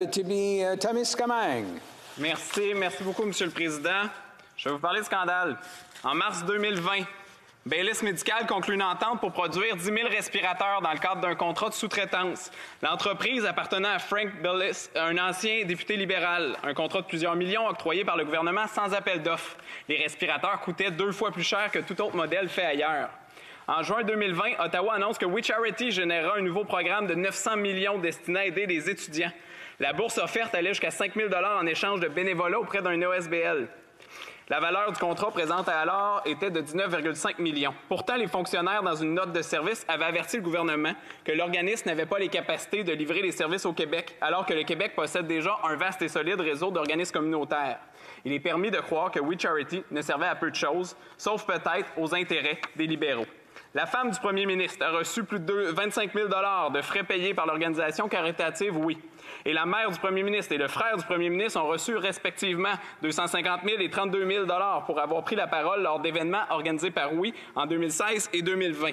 Témiscamingue. Merci beaucoup, Monsieur le Président. Je vais vous parler de scandale. En mars 2020, Baylis Medical conclut une entente pour produire 10 000 respirateurs dans le cadre d'un contrat de sous-traitance. L'entreprise appartenant à Frank Baylis, un ancien député libéral, un contrat de plusieurs millions octroyé par le gouvernement sans appel d'offres. Les respirateurs coûtaient 2 fois plus cher que tout autre modèle fait ailleurs. En juin 2020, Ottawa annonce que We Charity générera un nouveau programme de 900 millions destiné à aider les étudiants. La bourse offerte allait jusqu'à 5 000 $ en échange de bénévolat auprès d'un OSBL. La valeur du contrat présente alors était de 19,5 millions. Pourtant, les fonctionnaires, dans une note de service, avaient averti le gouvernement que l'organisme n'avait pas les capacités de livrer les services au Québec, alors que le Québec possède déjà un vaste et solide réseau d'organismes communautaires. Il est permis de croire que We Charity ne servait à peu de choses, sauf peut-être aux intérêts des libéraux. La femme du premier ministre a reçu plus de 25 000 $ de frais payés par l'organisation caritative Oui. Et la mère du premier ministre et le frère du premier ministre ont reçu respectivement 250 000 et 32 000 $, pour avoir pris la parole lors d'événements organisés par Oui en 2016 et 2020.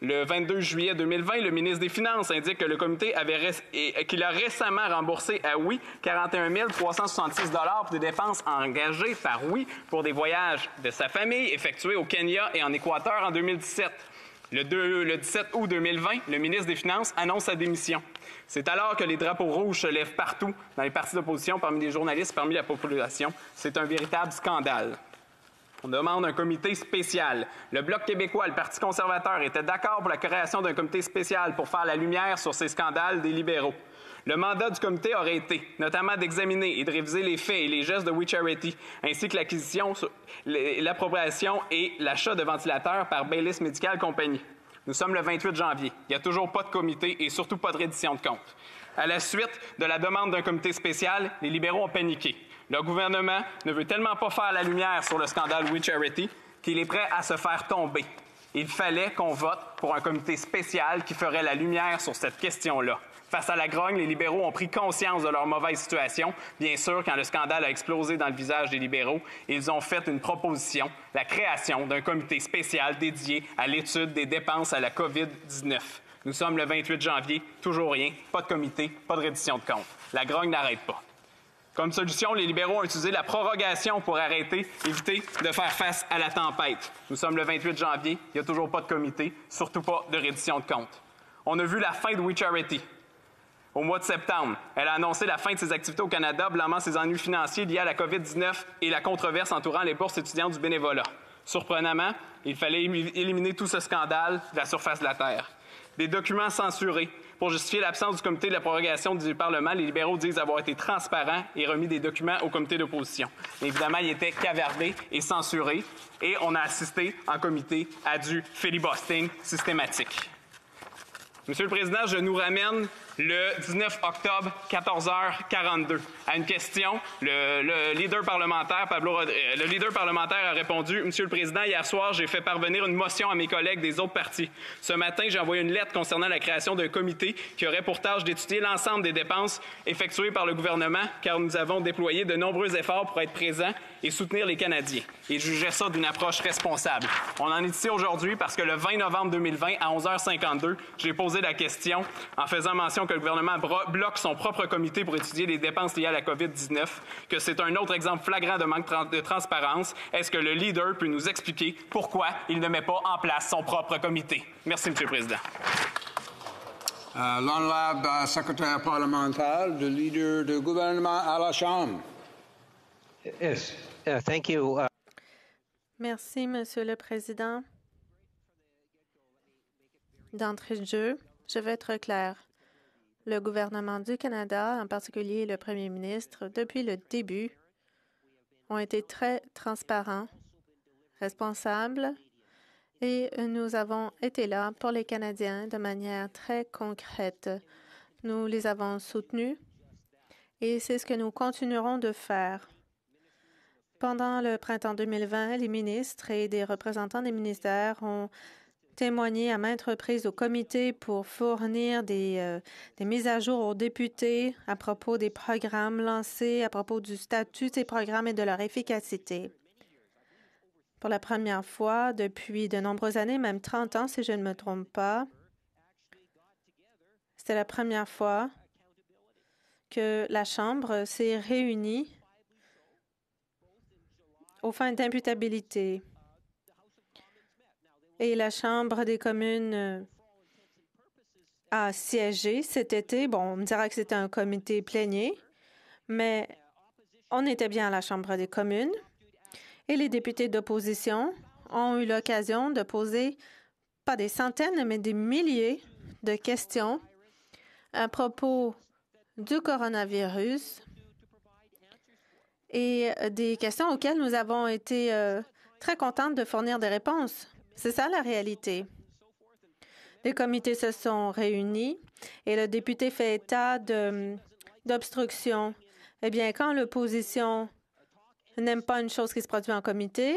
Le 22 juillet 2020, le ministre des Finances indique que le comité qu'il a récemment remboursé à Oui 41 366 $ pour des dépenses engagées par Oui pour des voyages de sa famille effectués au Kenya et en Équateur en 2017. Le 17 août 2020, le ministre des Finances annonce sa démission. C'est alors que les drapeaux rouges se lèvent partout, dans les partis d'opposition, parmi les journalistes, parmi la population. C'est un véritable scandale. On demande un comité spécial. Le Bloc québécois, le Parti conservateur, était d'accord pour la création d'un comité spécial pour faire la lumière sur ces scandales des libéraux. Le mandat du comité aurait été, notamment, d'examiner et de réviser les faits et les gestes de We Charity, ainsi que l'acquisition, l'appropriation et l'achat de ventilateurs par Baylis Medical Company. Nous sommes le 28 janvier. Il n'y a toujours pas de comité et surtout pas de reddition de comptes. À la suite de la demande d'un comité spécial, les libéraux ont paniqué. Le gouvernement ne veut tellement pas faire la lumière sur le scandale We Charity qu'il est prêt à se faire tomber. Il fallait qu'on vote pour un comité spécial qui ferait la lumière sur cette question-là. Face à la grogne, les libéraux ont pris conscience de leur mauvaise situation. Bien sûr, quand le scandale a explosé dans le visage des libéraux, ils ont fait une proposition, la création d'un comité spécial dédié à l'étude des dépenses à la COVID-19. Nous sommes le 28 janvier, toujours rien, pas de comité, pas de reddition de comptes. La grogne n'arrête pas. Comme solution, les libéraux ont utilisé la prorogation pour éviter de faire face à la tempête. Nous sommes le 28 janvier, il n'y a toujours pas de comité, surtout pas de reddition de comptes. On a vu la fin de We Charity. Au mois de septembre, elle a annoncé la fin de ses activités au Canada, blâmant ses ennuis financiers liés à la COVID-19 et la controverse entourant les bourses étudiantes du bénévolat. Surprenamment, il fallait éliminer tout ce scandale de la surface de la Terre. Des documents censurés. Pour justifier l'absence du comité de la prorogation du Parlement, les libéraux disent avoir été transparents et remis des documents au comité d'opposition. Évidemment, ils étaient cavardés et censurés et on a assisté en comité à du filibustering systématique. Monsieur le Président, je nous ramène le 19 octobre, 14h42. À une question, le leader parlementaire a répondu « Monsieur le Président, hier soir, j'ai fait parvenir une motion à mes collègues des autres partis. Ce matin, j'ai envoyé une lettre concernant la création d'un comité qui aurait pour tâche d'étudier l'ensemble des dépenses effectuées par le gouvernement, car nous avons déployé de nombreux efforts pour être présents et soutenir les Canadiens. » Et jugeait ça d'une approche responsable. On en est ici aujourd'hui parce que le 20 novembre 2020, à 11h52, j'ai posé la question en faisant mention que le gouvernement bloque son propre comité pour étudier les dépenses liées à la COVID-19, que c'est un autre exemple flagrant de manque de transparence. Est-ce que le leader peut nous expliquer pourquoi il ne met pas en place son propre comité? Merci, M. le Président. L'honorable secrétaire parlementaire, le leader du gouvernement à la Chambre. Yes, thank you. Merci, Monsieur le Président. D'entrée de jeu, je vais être clair. Le gouvernement du Canada, en particulier le Premier ministre, depuis le début, ont été très transparents, responsables, et nous avons été là pour les Canadiens de manière très concrète. Nous les avons soutenus et c'est ce que nous continuerons de faire. Pendant le printemps 2020, les ministres et des représentants des ministères ont témoigné à maintes reprises au comité pour fournir des mises à jour aux députés à propos des programmes lancés, à propos du statut de ces programmes et de leur efficacité. Pour la première fois depuis de nombreuses années, même 30 ans si je ne me trompe pas, c'était la première fois que la Chambre s'est réunie aux fins d'imputabilité. Et la Chambre des communes a siégé cet été. Bon, on me dira que c'était un comité plénier, mais on était bien à la Chambre des communes. Et les députés d'opposition ont eu l'occasion de poser pas des centaines, mais des milliers de questions à propos du coronavirus et des questions auxquelles nous avons été très contentes de fournir des réponses. C'est ça la réalité. Les comités se sont réunis et le député fait état d'obstruction. Eh bien, quand l'opposition n'aime pas une chose qui se produit en comité,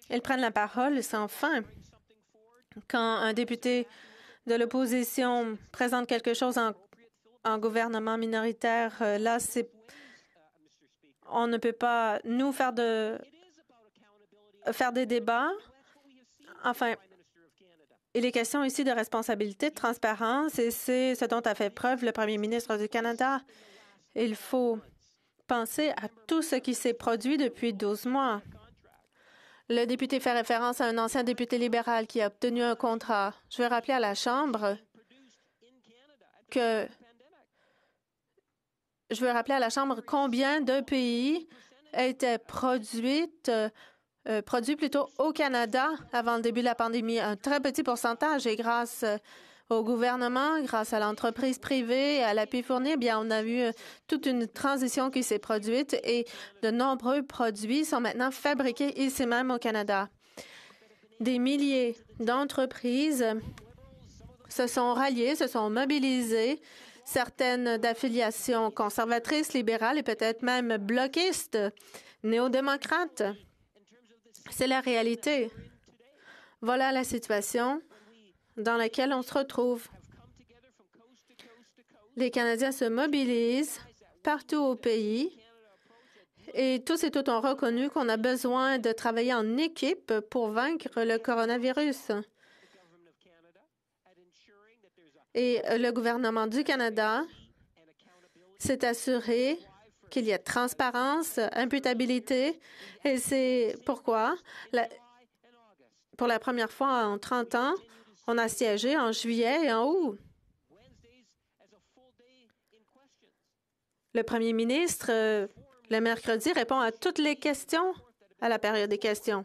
ils prennent la parole sans fin. Quand un député de l'opposition présente quelque chose en gouvernement minoritaire, là, on ne peut pas nous faire des débats. Enfin, il est question ici de responsabilité, de transparence, et c'est ce dont a fait preuve le premier ministre du Canada. Il faut penser à tout ce qui s'est produit depuis 12 mois. Le député fait référence à un ancien député libéral qui a obtenu un contrat. Je vais rappeler à la Chambre combien de pays étaient produits plutôt au Canada avant le début de la pandémie. Un très petit pourcentage, et grâce au gouvernement, grâce à l'entreprise privée et à l'appui fourni, eh bien, on a vu toute une transition qui s'est produite et de nombreux produits sont maintenant fabriqués ici même au Canada. Des milliers d'entreprises se sont ralliées, se sont mobilisées, certaines d'affiliation conservatrice, libérale et peut-être même bloquiste, néo-démocrate. C'est la réalité. Voilà la situation dans laquelle on se retrouve. Les Canadiens se mobilisent partout au pays et tous et toutes ont reconnu qu'on a besoin de travailler en équipe pour vaincre le coronavirus. Et le gouvernement du Canada s'est assuré qu'il y ait transparence, imputabilité, et c'est pourquoi, pour la première fois en 30 ans, on a siégé en juillet et en août. Le premier ministre, le mercredi, répond à toutes les questions à la période des questions.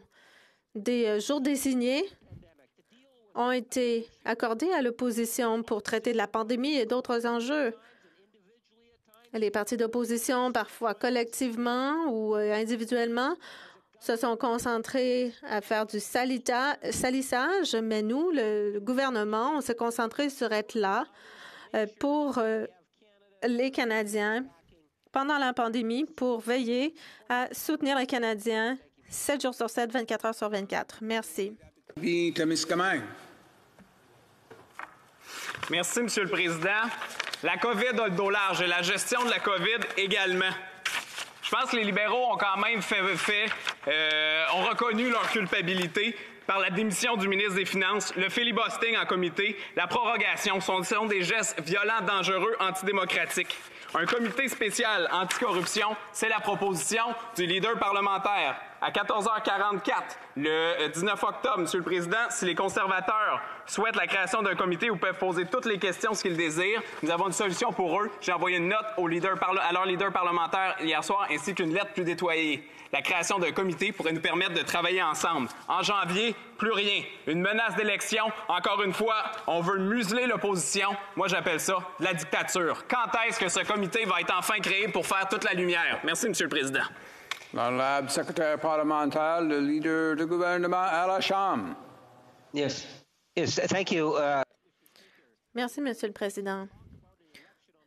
Des jours désignés ont été accordés à l'opposition pour traiter de la pandémie et d'autres enjeux. Les partis d'opposition, parfois collectivement ou individuellement, se sont concentrés à faire du salissage, mais nous, le gouvernement, on s'est concentré sur être là pour les Canadiens pendant la pandémie pour veiller à soutenir les Canadiens 7 jours sur 7, 24 heures sur 24. Merci. Merci, Monsieur le Président. La COVID a le dos large et la gestion de la COVID également. Je pense que les libéraux ont quand même ont reconnu leur culpabilité par la démission du ministre des Finances, le filibustering en comité, la prorogation. Ce sont des gestes violents, dangereux, antidémocratiques. Un comité spécial anticorruption, c'est la proposition du leader parlementaire. À 14h44, le 19 octobre, Monsieur le Président, si les conservateurs souhaitent la création d'un comité où ils peuvent poser toutes les questions ce qu'ils désirent, nous avons une solution pour eux. J'ai envoyé une note à leur leader parlementaire hier soir, ainsi qu'une lettre plus détaillée. La création d'un comité pourrait nous permettre de travailler ensemble. En janvier, plus rien. Une menace d'élection. Encore une fois, on veut museler l'opposition. Moi, j'appelle ça de la dictature. Quand est-ce que ce comité va être enfin créé pour faire toute la lumière? Merci, Monsieur le Président. L'honorable secrétaire parlementaire, le leader du gouvernement à la Chambre. Yes, thank you. Merci, Monsieur le Président.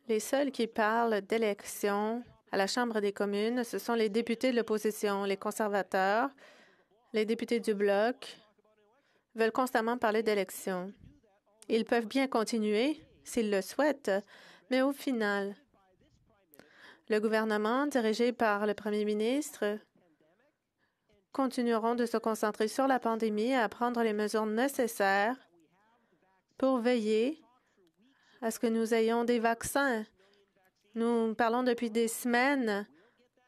Les seuls qui parlent d'élections à la Chambre des communes, ce sont les députés de l'opposition, les conservateurs, les députés du Bloc veulent constamment parler d'élections. Ils peuvent bien continuer s'ils le souhaitent, mais au final, le gouvernement, dirigé par le premier ministre, continueront de se concentrer sur la pandémie et à prendre les mesures nécessaires pour veiller à ce que nous ayons des vaccins Nous parlons depuis des semaines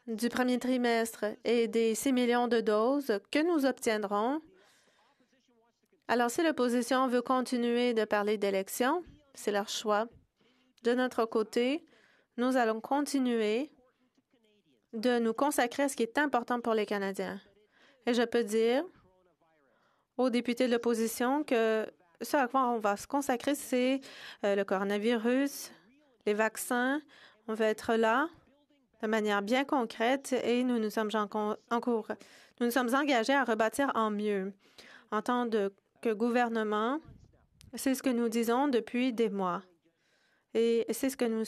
du premier trimestre et des 6 millions de doses que nous obtiendrons. Alors, si l'opposition veut continuer de parler d'élections, c'est leur choix. De notre côté, nous allons continuer de nous consacrer à ce qui est important pour les Canadiens. Et je peux dire aux députés de l'opposition que ce à quoi on va se consacrer, c'est le coronavirus, les vaccins. On va être là de manière bien concrète et nous nous sommes engagés à rebâtir en mieux. En tant que gouvernement, c'est ce que nous disons depuis des mois. Et c'est ce que nous